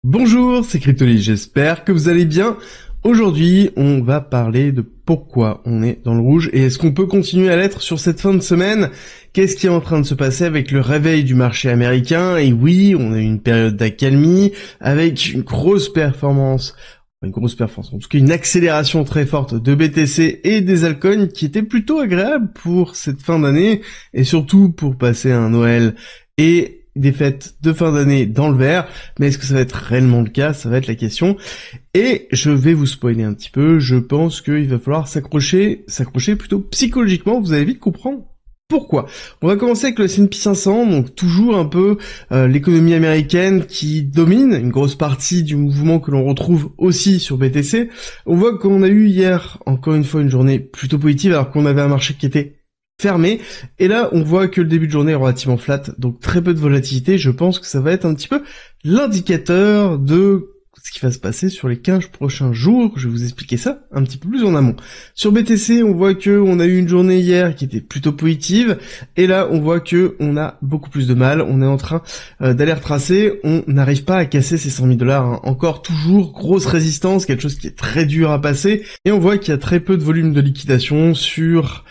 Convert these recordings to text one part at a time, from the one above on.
Bonjour, c'est Cryptoly, j'espère que vous allez bien. Aujourd'hui, on va parler de pourquoi on est dans le rouge et est-ce qu'on peut continuer à l'être sur cette fin de semaine. Qu'est-ce qui est en train de se passer avec le réveil du marché américain? Et oui, on a eu une période d'accalmie avec une grosse performance, en tout cas une accélération très forte de BTC et des altcoins qui était plutôt agréable pour cette fin d'année et surtout pour passer un Noël et des fêtes de fin d'année dans le vert. Mais est-ce que ça va être réellement le cas? Ça va être la question. Et je vais vous spoiler un petit peu. Je pense qu'il va falloir s'accrocher plutôt psychologiquement. Vous allez vite comprendre pourquoi. On va commencer avec le S&P 500, donc toujours un peu l'économie américaine qui domine une grosse partie du mouvement que l'on retrouve aussi sur BTC. On voit qu'on a eu hier, encore une fois, une journée plutôt positive alors qu'on avait un marché qui était fermé, et là on voit que le début de journée est relativement flat, donc très peu de volatilité. Je pense que ça va être un petit peu l'indicateur de ce qui va se passer sur les 15 prochains jours. Je vais vous expliquer ça un petit peu plus en amont. Sur BTC, on voit que on a eu une journée hier qui était plutôt positive, et là on voit que on a beaucoup plus de mal. On est en train d'aller retracer, on n'arrive pas à casser ces 100 000 $, hein. Encore toujours grosse résistance, quelque chose qui est très dur à passer, et on voit qu'il y a très peu de volume de liquidation sur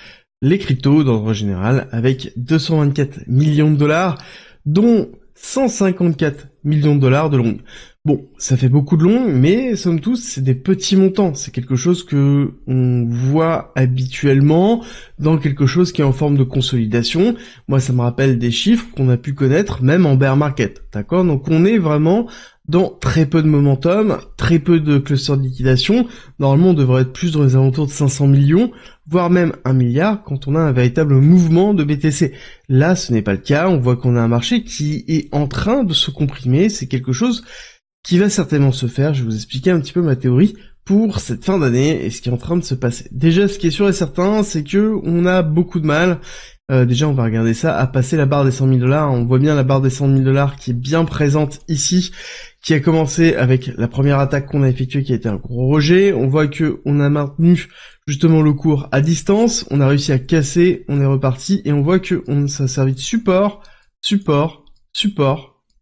les cryptos d'ordre général, avec 224 millions de dollars, dont 154 millions de dollars de longs. Bon, ça fait beaucoup de longs, mais somme toute, c'est des petits montants. C'est quelque chose que on voit habituellement dans quelque chose qui est en forme de consolidation. Moi, ça me rappelle des chiffres qu'on a pu connaître même en bear market. D'accord? Donc on est vraiment dans très peu de momentum, très peu de clusters de liquidation. Normalement, on devrait être plus dans les alentours de 500 millions, voire même 1 milliard quand on a un véritable mouvement de BTC. Là, ce n'est pas le cas. On voit qu'on a un marché qui est en train de se comprimer. C'est quelque chose qui va certainement se faire. Je vais vous expliquer un petit peu ma théorie pour cette fin d'année et ce qui est en train de se passer. Déjà, ce qui est sûr et certain, c'est que on a beaucoup de mal. Déjà, on va regarder ça, à passer la barre des 100 000 $. On voit bien la barre des 100 000 $ qui est bien présente ici, qui a commencé avec la première attaque qu'on a effectuée, qui a été un gros rejet. On voit que on a maintenu justement le cours à distance, on a réussi à casser, on est reparti, et on voit que ça a servi de support,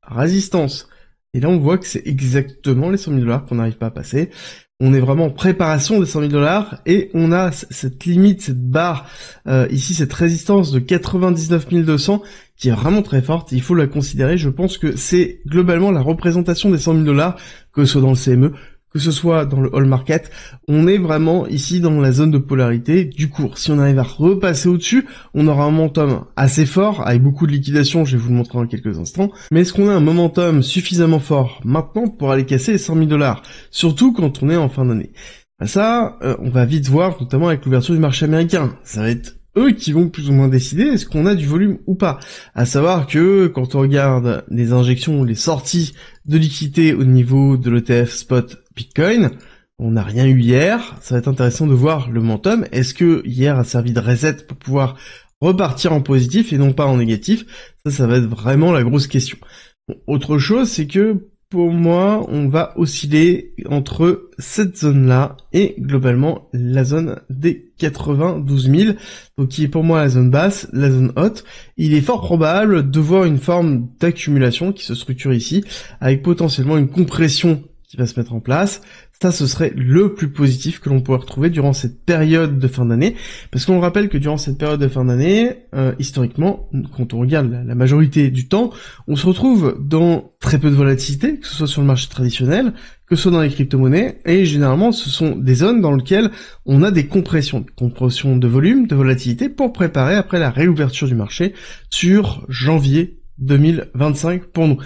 résistance. Et là, on voit que c'est exactement les 100 000 $ qu'on n'arrive pas à passer. On est vraiment en préparation des 100 000 $, et on a cette limite, cette barre, ici, cette résistance de 99 200, qui est vraiment très forte. Il faut la considérer. Je pense que c'est globalement la représentation des 100 000 $, que ce soit dans le CME, que ce soit dans le all market. On est vraiment ici dans la zone de polarité du cours. Si on arrive à repasser au-dessus, on aura un momentum assez fort, avec beaucoup de liquidation, je vais vous le montrer dans quelques instants. Mais est-ce qu'on a un momentum suffisamment fort maintenant pour aller casser les 100 000 $? Surtout quand on est en fin d'année. Ça, on va vite voir, notamment avec l'ouverture du marché américain. Ça va être eux qui vont plus ou moins décider est-ce qu'on a du volume ou pas. À savoir que quand on regarde les injections ou les sorties de liquidité au niveau de l'ETF spot Bitcoin, on n'a rien eu hier. Ça va être intéressant de voir le momentum. Est-ce que hier a servi de reset pour pouvoir repartir en positif et non pas en négatif? Ça va être vraiment la grosse question. Bon, autre chose, c'est que pour moi, on va osciller entre cette zone-là et globalement la zone des 92 000, donc qui est pour moi la zone basse, la zone haute. Il est fort probable de voir une forme d'accumulation qui se structure ici, avec potentiellement une compression qui va se mettre en place. Ça, ce serait le plus positif que l'on pourrait retrouver durant cette période de fin d'année, parce qu'on rappelle que durant cette période de fin d'année, historiquement, quand on regarde la majorité du temps, on se retrouve dans très peu de volatilité, que ce soit sur le marché traditionnel, que ce soit dans les crypto-monnaies, et généralement, ce sont des zones dans lesquelles on a des compressions de volume, de volatilité, pour préparer après la réouverture du marché sur janvier 2025 pour nous.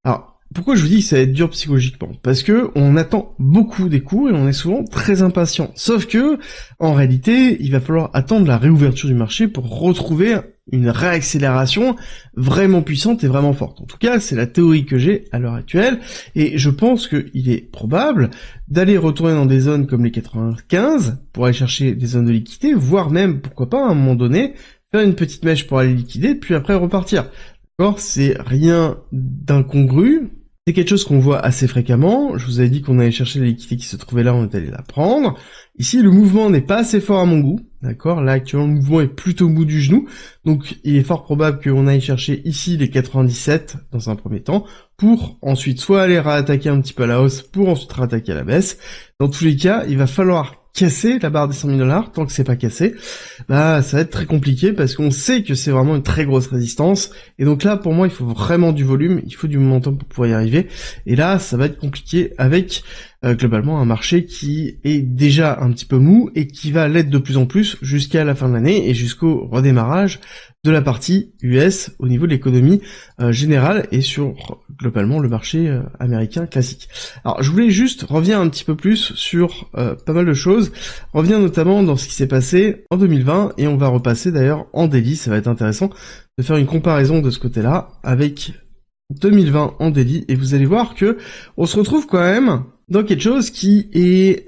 Alors, pourquoi je vous dis que ça va être dur psychologiquement? Parce que on attend beaucoup des cours et on est souvent très impatient. Sauf que, en réalité, il va falloir attendre la réouverture du marché pour retrouver une réaccélération vraiment puissante et vraiment forte. En tout cas, c'est la théorie que j'ai à l'heure actuelle, et je pense qu'il est probable d'aller retourner dans des zones comme les 95 pour aller chercher des zones de liquidité, voire même, pourquoi pas, à un moment donné, faire une petite mèche pour aller liquider, puis après repartir. D'accord? C'est rien d'incongru. C'est quelque chose qu'on voit assez fréquemment. Je vous avais dit qu'on allait chercher la liquidité qui se trouvait là, on est allé la prendre. Ici, le mouvement n'est pas assez fort à mon goût. D'accord? Là, actuellement, le mouvement est plutôt mou du genou. Donc, il est fort probable qu'on aille chercher ici les 97 dans un premier temps pour ensuite soit aller réattaquer un petit peu à la hausse pour ensuite réattaquer à la baisse. Dans tous les cas, il va falloir casser la barre des 100 000 $. Tant que c'est pas cassé, bah ça va être très compliqué parce qu'on sait que c'est vraiment une très grosse résistance. Et donc là, pour moi, il faut vraiment du volume, il faut du momentum pour pouvoir y arriver. Et là, ça va être compliqué avec globalement un marché qui est déjà un petit peu mou et qui va l'être de plus en plus jusqu'à la fin de l'année et jusqu'au redémarrage de la partie US au niveau de l'économie générale et sur globalement le marché américain classique. Alors je voulais juste revenir un petit peu plus sur pas mal de choses, revenir notamment dans ce qui s'est passé en 2020 et on va repasser d'ailleurs en daily, ça va être intéressant de faire une comparaison de ce côté-là avec 2020 en daily et vous allez voir que on se retrouve quand même dans quelque chose qui est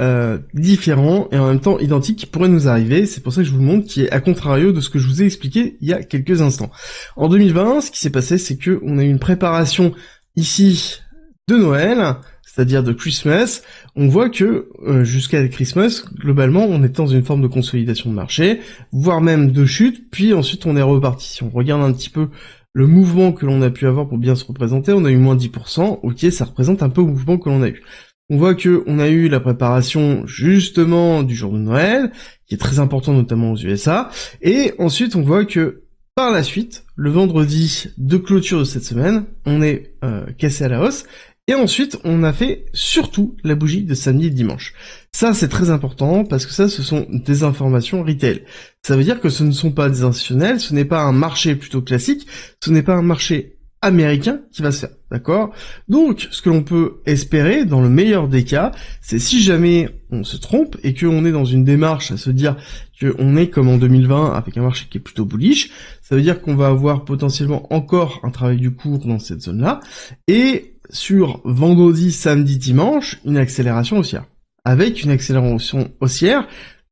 différent et en même temps identique qui pourrait nous arriver. C'est pour ça que je vous le montre, qui est à contrario de ce que je vous ai expliqué il y a quelques instants. En 2020, ce qui s'est passé, c'est que on a eu une préparation ici de Noël, c'est-à-dire de Christmas. On voit que jusqu'à Christmas, globalement, on est dans une forme de consolidation de marché, voire même de chute, puis ensuite on est reparti. Si on regarde un petit peu le mouvement que l'on a pu avoir pour bien se représenter, on a eu moins 10%, ok, ça représente un peu le mouvement que l'on a eu. On voit que on a eu la préparation justement du jour de Noël, qui est très important notamment aux USA, et ensuite on voit que par la suite, le vendredi de clôture de cette semaine, on est cassé à la hausse, et ensuite on a fait surtout la bougie de samedi et dimanche. Ça c'est très important parce que ça ce sont des informations retail. Ça veut dire que ce ne sont pas des institutionnels, ce n'est pas un marché plutôt classique, ce n'est pas un marché américain qui va se faire, d'accord? Donc, ce que l'on peut espérer, dans le meilleur des cas, c'est si jamais on se trompe et qu'on est dans une démarche à se dire qu'on est comme en 2020 avec un marché qui est plutôt bullish, ça veut dire qu'on va avoir potentiellement encore un travail du cours dans cette zone-là, et sur vendredi, samedi, dimanche, une accélération haussière. Avec une accélération haussière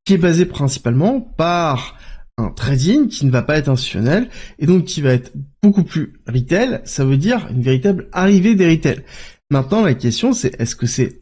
qui est basée principalement par un trading qui ne va pas être institutionnel et donc qui va être beaucoup plus retail, ça veut dire une véritable arrivée des retail. Maintenant, la question c'est est-ce que c'est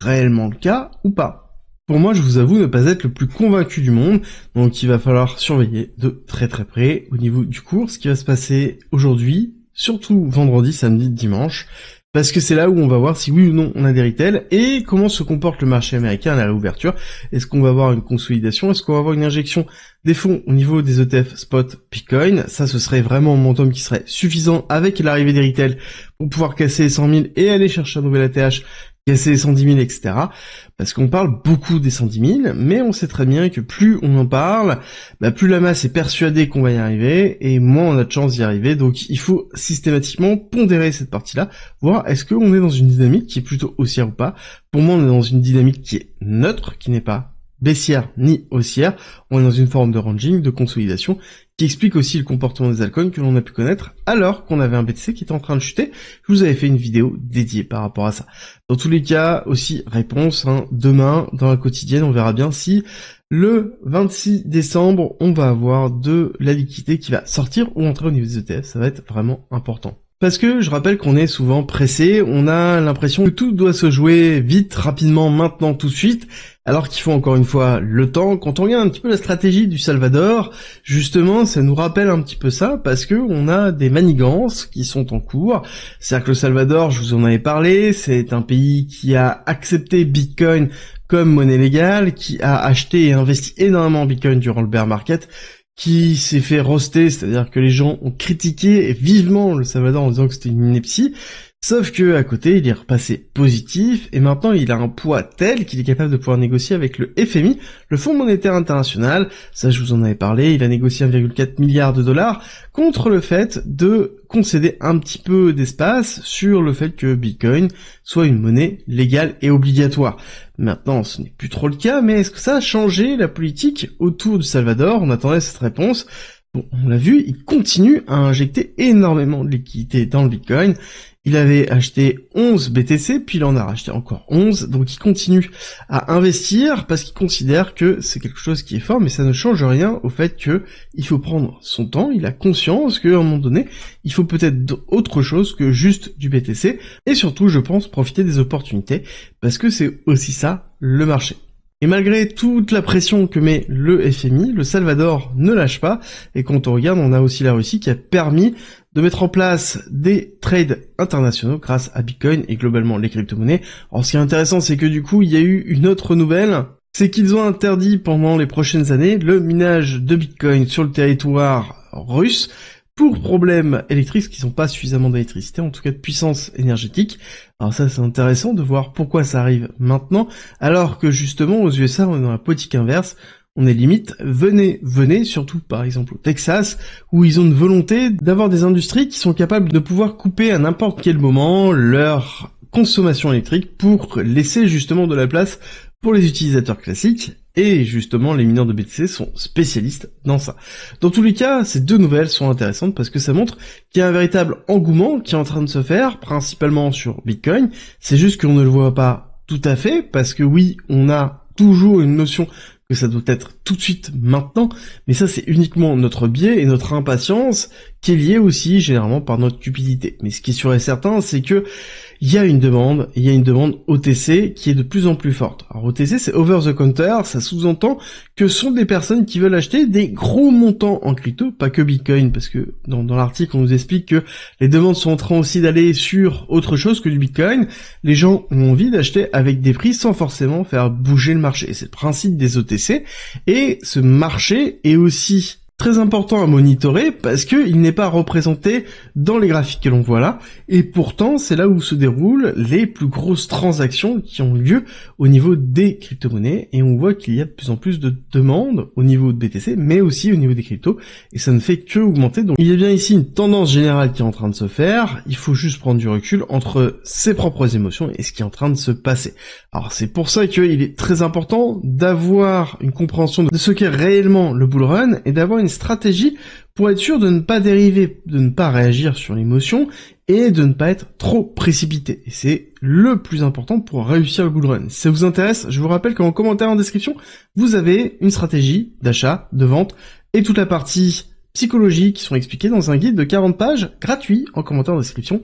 réellement le cas ou pas? Pour moi, je vous avoue ne pas être le plus convaincu du monde, donc il va falloir surveiller de très très près au niveau du cours ce qui va se passer aujourd'hui, surtout vendredi, samedi, dimanche, parce que c'est là où on va voir si oui ou non on a des retail et comment se comporte le marché américain à l'ouverture. Est-ce qu'on va avoir une consolidation? Est-ce qu'on va avoir une injection des fonds au niveau des ETF spot Bitcoin? Ça, ce serait vraiment un momentum qui serait suffisant avec l'arrivée des retail pour pouvoir casser les 100 000 et aller chercher un nouvel ATH, casser les 110 000, etc. Parce qu'on parle beaucoup des 110 000, mais on sait très bien que plus on en parle, plus la masse est persuadée qu'on va y arriver, et moins on a de chance d'y arriver. Donc il faut systématiquement pondérer cette partie-là, voir est-ce qu'on est dans une dynamique qui est plutôt haussière ou pas. Pour moi, on est dans une dynamique qui est neutre, qui n'est pas baissière ni haussière. On est dans une forme de ranging, de consolidation, qui explique aussi le comportement des altcoins que l'on a pu connaître alors qu'on avait un BTC qui était en train de chuter. Je vous avais fait une vidéo dédiée par rapport à ça. Dans tous les cas, aussi réponse, demain, dans la quotidienne, on verra bien si le 26 décembre, on va avoir de la liquidité qui va sortir ou entrer au niveau des ETF. Ça va être vraiment important. Parce que je rappelle qu'on est souvent pressé, on a l'impression que tout doit se jouer vite, rapidement, maintenant, tout de suite, alors qu'il faut encore une fois le temps. Quand on regarde un petit peu la stratégie du Salvador, justement, ça nous rappelle un petit peu ça, parce que on a des manigances qui sont en cours. C'est-à-dire que le Salvador, je vous en avais parlé, c'est un pays qui a accepté Bitcoin comme monnaie légale, qui a acheté et investi énormément en Bitcoin durant le bear market, qui s'est fait roaster, c'est-à-dire que les gens ont critiqué vivement le Salvador en disant que c'était une ineptie, sauf que à côté il est repassé positif et maintenant il a un poids tel qu'il est capable de pouvoir négocier avec le FMI, le Fonds monétaire international. Ça, je vous en avais parlé, il a négocié 1,4 milliard de dollars contre le fait de concéder un petit peu d'espace sur le fait que Bitcoin soit une monnaie légale et obligatoire. Maintenant, ce n'est plus trop le cas, mais est-ce que ça a changé la politique autour du Salvador? On attendait cette réponse. Bon, on l'a vu, il continue à injecter énormément de liquidités dans le Bitcoin. Il avait acheté 11 BTC, puis il en a racheté encore 11, donc il continue à investir parce qu'il considère que c'est quelque chose qui est fort, mais ça ne change rien au fait que il faut prendre son temps. Il a conscience qu'à un moment donné, il faut peut-être autre chose que juste du BTC, et surtout, je pense, profiter des opportunités, parce que c'est aussi ça, le marché. Et malgré toute la pression que met le FMI, le Salvador ne lâche pas, et quand on regarde, on a aussi la Russie qui a permis de mettre en place des trades internationaux grâce à Bitcoin et globalement les crypto-monnaies. Alors ce qui est intéressant, c'est que du coup, il y a eu une autre nouvelle, c'est qu'ils ont interdit pendant les prochaines années le minage de Bitcoin sur le territoire russe, pour problèmes électriques, qui sont pas suffisamment d'électricité, en tout cas de puissance énergétique. Alors ça, c'est intéressant de voir pourquoi ça arrive maintenant, alors que justement, aux USA, on est dans la politique inverse. On est limite, venez, surtout par exemple au Texas, où ils ont une volonté d'avoir des industries qui sont capables de pouvoir couper à n'importe quel moment leur consommation électrique pour laisser justement de la place pour les utilisateurs classiques. Et justement, les mineurs de BTC sont spécialistes dans ça. Dans tous les cas, ces deux nouvelles sont intéressantes parce que ça montre qu'il y a un véritable engouement qui est en train de se faire, principalement sur Bitcoin. C'est juste qu'on ne le voit pas tout à fait, parce que oui, on a toujours une notion que ça doit être tout de suite maintenant, mais ça c'est uniquement notre biais et notre impatience qui est liée aussi généralement par notre cupidité. Mais ce qui est sûr et certain, c'est que il y a une demande OTC qui est de plus en plus forte. Alors OTC, c'est over the counter, ça sous-entend que ce sont des personnes qui veulent acheter des gros montants en crypto, pas que Bitcoin, parce que dans l'article on nous explique que les demandes sont en train aussi d'aller sur autre chose que du Bitcoin. Les gens ont envie d'acheter avec des prix sans forcément faire bouger le marché. Et c'est le principe des OTC. Et ce marché est aussi très important à monitorer parce que il n'est pas représenté dans les graphiques que l'on voit là, et pourtant c'est là où se déroulent les plus grosses transactions qui ont lieu au niveau des crypto-monnaies, et on voit qu'il y a de plus en plus de demandes au niveau de BTC, mais aussi au niveau des cryptos, et ça ne fait que augmenter. Donc il y a bien ici une tendance générale qui est en train de se faire, il faut juste prendre du recul entre ses propres émotions et ce qui est en train de se passer. Alors c'est pour ça qu'il est très important d'avoir une compréhension de ce qu'est réellement le bull run, et d'avoir une stratégie pour être sûr de ne pas dériver, de ne pas réagir sur l'émotion et de ne pas être trop précipité. Et c'est le plus important pour réussir le bull run. Si ça vous intéresse, je vous rappelle qu'en commentaire en description, vous avez une stratégie d'achat, de vente et toute la partie psychologie qui sont expliquées dans un guide de 40 pages gratuit en commentaire en description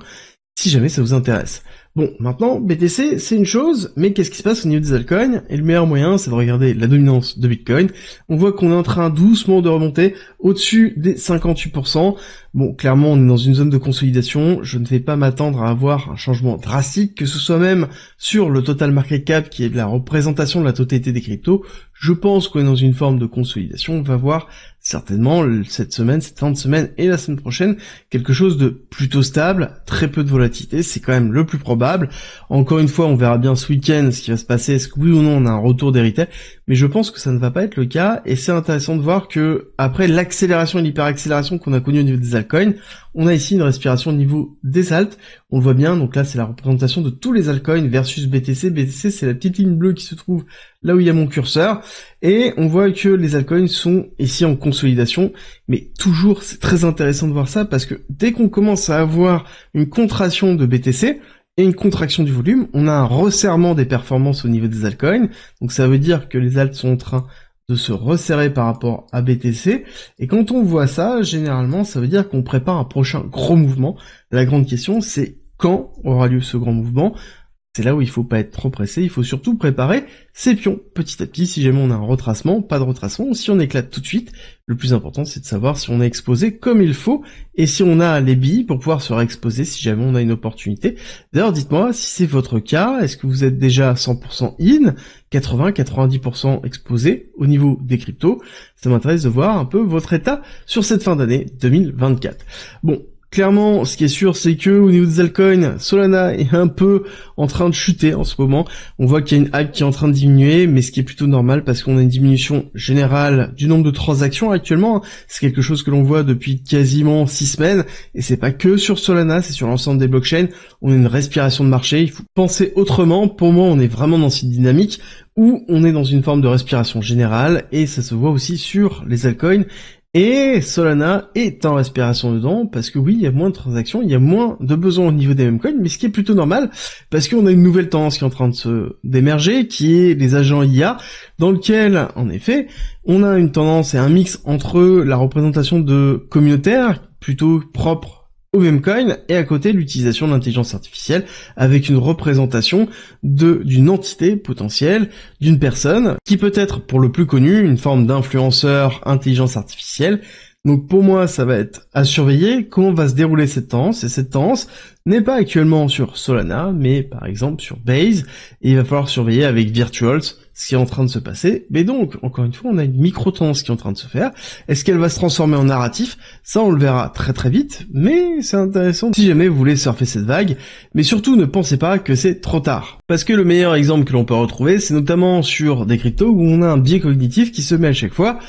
si jamais ça vous intéresse. Bon, maintenant, BTC, c'est une chose, mais qu'est-ce qui se passe au niveau des altcoins? Et le meilleur moyen, c'est de regarder la dominance de Bitcoin. On voit qu'on est en train doucement de remonter au-dessus des 58%. Bon, clairement, on est dans une zone de consolidation. Je ne vais pas m'attendre à avoir un changement drastique, que ce soit même sur le total market cap, qui est de la représentation de la totalité des cryptos. Je pense qu'on est dans une forme de consolidation. On va voir certainement cette semaine, cette fin de semaine et la semaine prochaine, quelque chose de plutôt stable, très peu de volatilité. C'est quand même le plus probable. Encore une fois, on verra bien ce week-end ce qui va se passer. Est-ce que oui ou non on a un retour des retail? Mais je pense que ça ne va pas être le cas, et c'est intéressant de voir que après l'accélération et l'hyperaccélération qu'on a connue au niveau des altcoins, on a ici une respiration au niveau des alts. On le voit bien, donc là c'est la représentation de tous les altcoins versus BTC. BTC, c'est la petite ligne bleue qui se trouve là où il y a mon curseur, et on voit que les altcoins sont ici en consolidation, mais toujours c'est très intéressant de voir ça, parce que dès qu'on commence à avoir une contraction de BTC, et une contraction du volume, on a un resserrement des performances au niveau des altcoins, donc ça veut dire que les alts sont en train de se resserrer par rapport à BTC, et quand on voit ça, généralement, ça veut dire qu'on prépare un prochain gros mouvement. La grande question, c'est quand aura lieu ce grand mouvement? C'est là où il faut pas être trop pressé, il faut surtout préparer ses pions petit à petit. Si jamais on a un retracement, pas de retracement, si on éclate tout de suite, le plus important c'est de savoir si on est exposé comme il faut, et si on a les billes pour pouvoir se réexposer si jamais on a une opportunité. D'ailleurs dites-moi si c'est votre cas, est-ce que vous êtes déjà 100% in, 80-90% exposé au niveau des cryptos? Ça m'intéresse de voir un peu votre état sur cette fin d'année 2024. Bon, clairement, ce qui est sûr, c'est que au niveau des altcoins, Solana est un peu en train de chuter en ce moment. On voit qu'il y a une hype qui est en train de diminuer, mais ce qui est plutôt normal parce qu'on a une diminution générale du nombre de transactions actuellement. C'est quelque chose que l'on voit depuis quasiment 6 semaines, et c'est pas que sur Solana, c'est sur l'ensemble des blockchains. On a une respiration de marché, il faut penser autrement. Pour moi, on est vraiment dans cette dynamique où on est dans une forme de respiration générale, et ça se voit aussi sur les altcoins. Et Solana est en respiration dedans, parce que oui, il y a moins de transactions, il y a moins de besoins au niveau des meme coins, mais ce qui est plutôt normal, parce qu'on a une nouvelle tendance qui est en train d'émerger, qui est les agents IA, dans lequel, en effet, on a une tendance et un mix entre la représentation de communautaires, plutôt propre au meme coin, et à côté l'utilisation de l'intelligence artificielle avec une représentation d'une entité potentielle, d'une personne, qui peut être, pour le plus connu, une forme d'influenceur intelligence artificielle. Donc pour moi, ça va être à surveiller comment va se dérouler cette tendance, et cette tendance n'est pas actuellement sur Solana, mais par exemple sur Base, et il va falloir surveiller avec Virtuals ce qui est en train de se passer. Mais donc, encore une fois, on a une micro-tendance qui est en train de se faire. Est-ce qu'elle va se transformer en narratif? Ça, on le verra très très vite, mais c'est intéressant si jamais vous voulez surfer cette vague. Mais surtout, ne pensez pas que c'est trop tard. Parce que le meilleur exemple que l'on peut retrouver, c'est notamment sur des cryptos où on a un biais cognitif qui se met à chaque fois.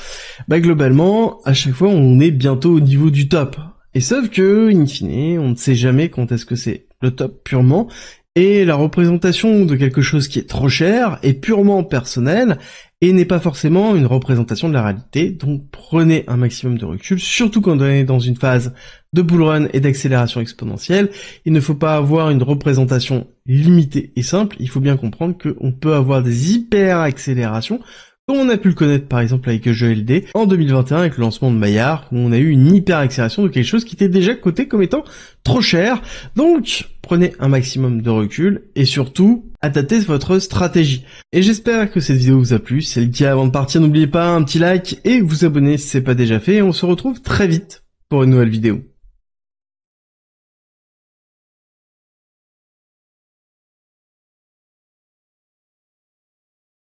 Globalement, à chaque fois, on est bientôt au niveau du top. Et sauf que, in fine, on ne sait jamais quand est-ce que c'est le top purement, et la représentation de quelque chose qui est trop cher est purement personnelle, et n'est pas forcément une représentation de la réalité, donc prenez un maximum de recul, surtout quand on est dans une phase de bull run et d'accélération exponentielle. Il ne faut pas avoir une représentation limitée et simple, il faut bien comprendre qu'on peut avoir des hyper accélérations, comme on a pu le connaître par exemple avec GLD en 2021 avec le lancement de Maillard, où on a eu une hyper accélération de quelque chose qui était déjà coté comme étant trop cher. Donc prenez un maximum de recul et surtout adaptez votre stratégie. Et j'espère que cette vidéo vous a plu. Si c'est le cas, avant de partir, n'oubliez pas un petit like et vous abonner si c'est pas déjà fait. Et on se retrouve très vite pour une nouvelle vidéo.